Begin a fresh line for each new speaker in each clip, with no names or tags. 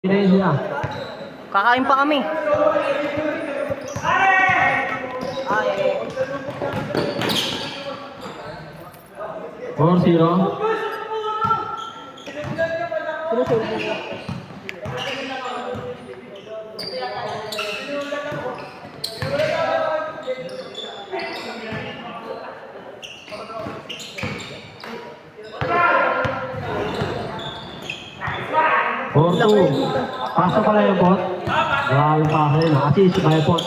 Pinayin sila.
Kakain pa kami. Ay.
4-0. Pasok pala yung bot. Grabe pa ako yun. Assist by pot.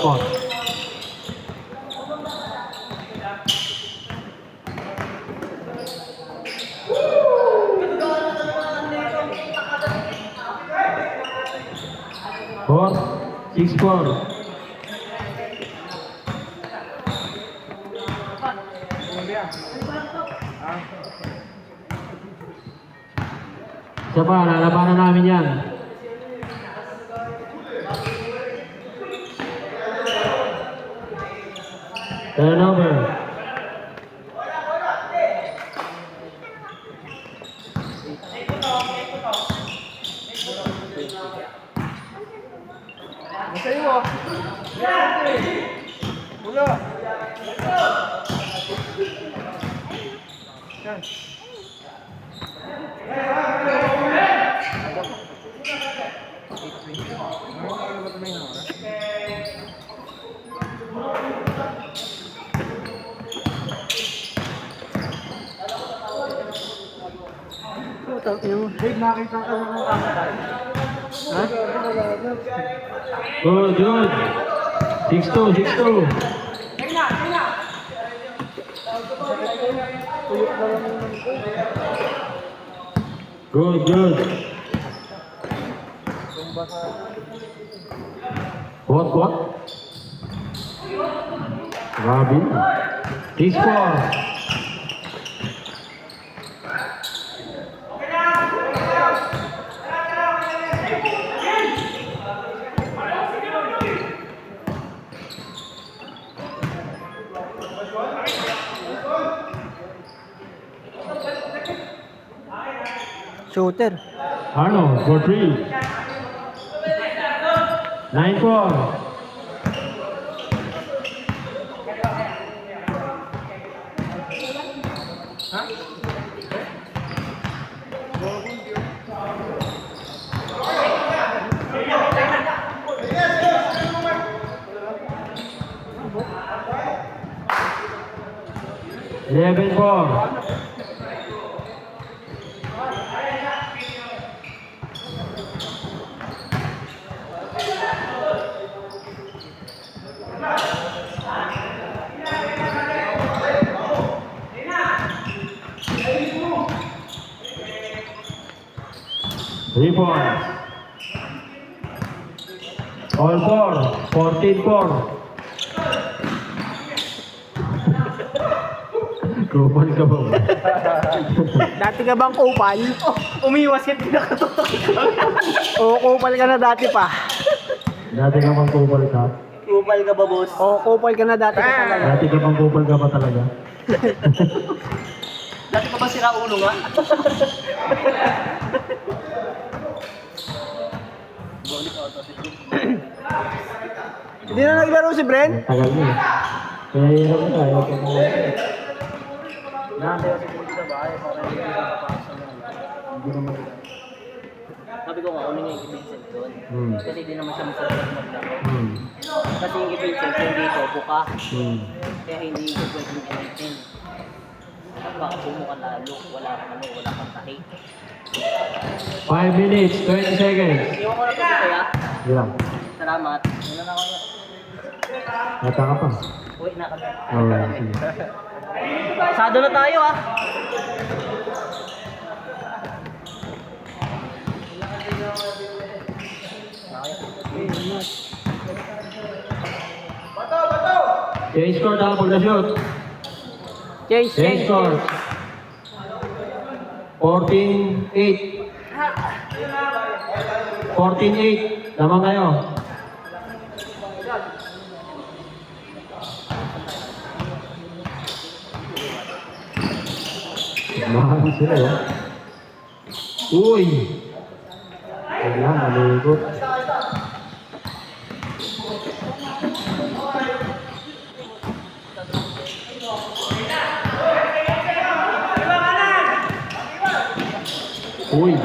Four, 6-4. Isa pa, lalabanan namin yan. Turnover.
Masaya. Mula. Yan. Wait, nakita ka na ng camera.
Ha? Good. 6-2. Good. What? Grabe. 6-4.
Shooter.
Arno, for 3. 9-4. Eleven four. Three points. All four. 14-4. Kupal ka ba?
Dati ka bang kupal?
Umiwas ka, pinakatutok ko.
Oo, kupal ka na dati pa.
Dati ka bang kupal ka?
Kupal ka ba, boss?
Oo, kupal ka na dati ka talaga.
Dati ka bang kupal ka pa talaga?
Dati ka ba sira ulo nga?
Hindi na naglaro si Bren?
Tagal mo eh. Kaya hirap na tayo.
Nante kasi dito sa bahay para hindi ka mapapasok sa mga. Sabi ko nga, uling yung kay Vincent doon. Kasi di naman siya masarap maglaro. Kasi yung kay Vincent, yung dito, buka. Kaya hindi ko pwedeng gamitin. Baka bumuka lalo, wala kang tahi.
5 minutes, 20 seconds.
Iwan ko na po dito, ya.
Ilang?
Salamat. Muna na ako.
Nata ka pa.
Uwi na kami.
Oo, sige.
Sado na tayo, ah.
Change score daw pag na-shoot. Change score. 14-8. 14-8. Tama kayo. Mahal sila, oh. Uy! Ayan, naligot. Uy.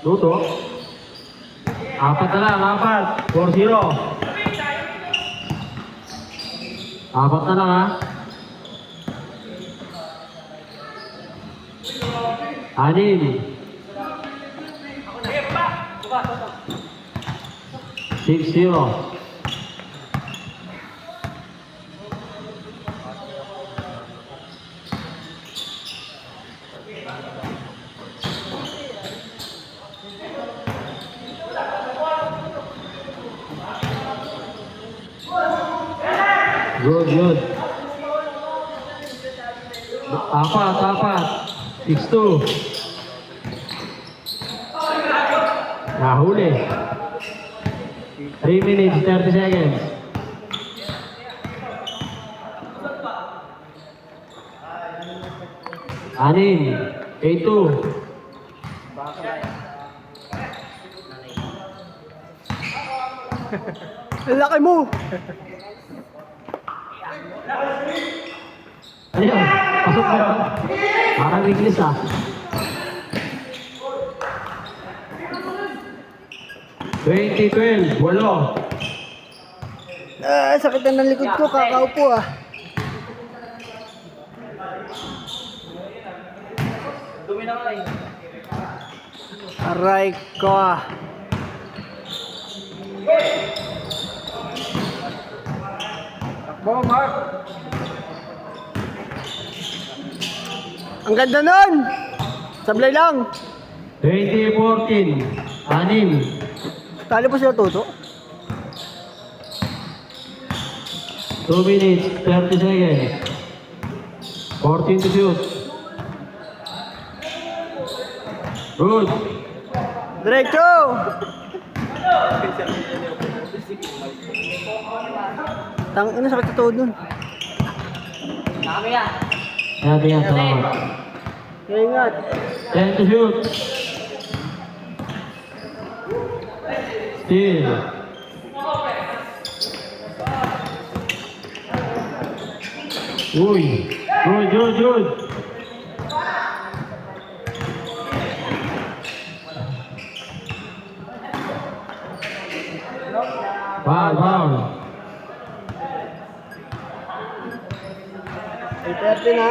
Luto. Apat na lang, apat. 4-0. Apat na lang ha. Anim. 6-0. Good, good. Apat. 6-2. Nahuli. 3 minutes, 30 seconds. Anim. 8-2.
Ang laki mo!
Ayun, pasok ba yun? Parang English ah. Walo.
Sakit na ng likod ko, kakaupo ah.
Dumi na nga eh.
Aray ko ah.
Takbo, Mark!
Ang ganda nun! Sablay lang!
20-14. Anim.
Tali po sila Toto?
2 minutes, 30 seconds. 14 to shoot. Good.
Diretso! Tangina, sakit na todo nun.
Nakami yan.
Sabi nga, salamat.
Ingat.
10 to shoot. Steal. Uy. Good. Foul.
8:30 na.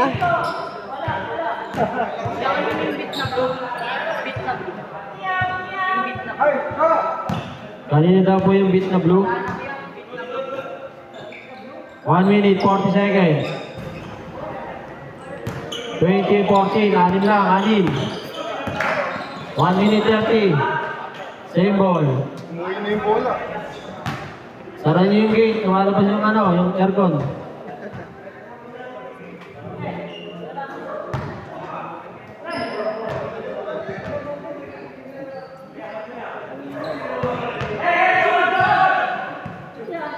Kanina daw po yung beat na blue. 1 minute, 40 seconds. 20-14, anim lang, anim. 1 minute 30. Same ball.
Umuwi na yung bola.
Sara niyo yung gate, lumalabas yung yung aircon.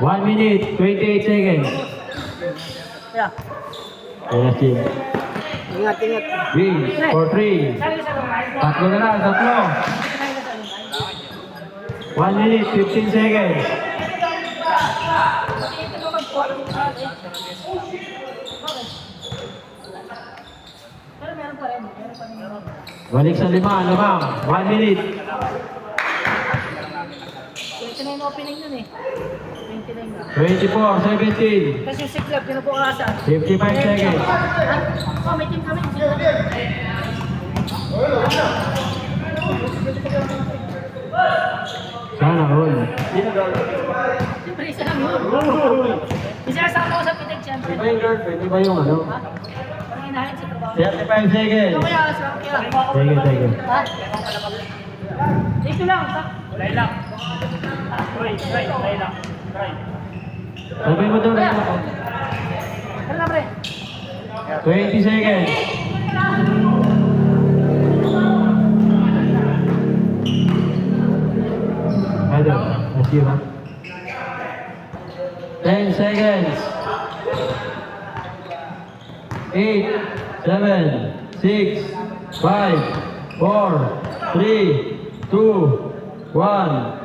One minute, 28 seconds.
Yeah.
Yes, team.
Ingat.
Wing, for 3. Tatlo na lang, tatlo. 1 minute, 15 seconds. Balik sa lima. 1 minute.
29 opening yun eh. 29 na.
24, 17.
Kasi si Club, pinabukasan.
55 seconds.
Oh, may team kami.
Sana all.
Siyempre, isa lang yun. Isa kasama ko sa pitig, siyempre.
Iba yung girlfriend, iba yung ano.
Parang inahin sa trabaho.
35 seconds.
Ito kaya, sa kaya.
Sige.
Ha? Dito lang. Try lang. Try lang.
Sabi mo daw rin ako.
Tara na, pre.
20 seconds. Hello, that's you, huh? 10 seconds. 8, 7, 6, 5, 4, 3, 2, 1.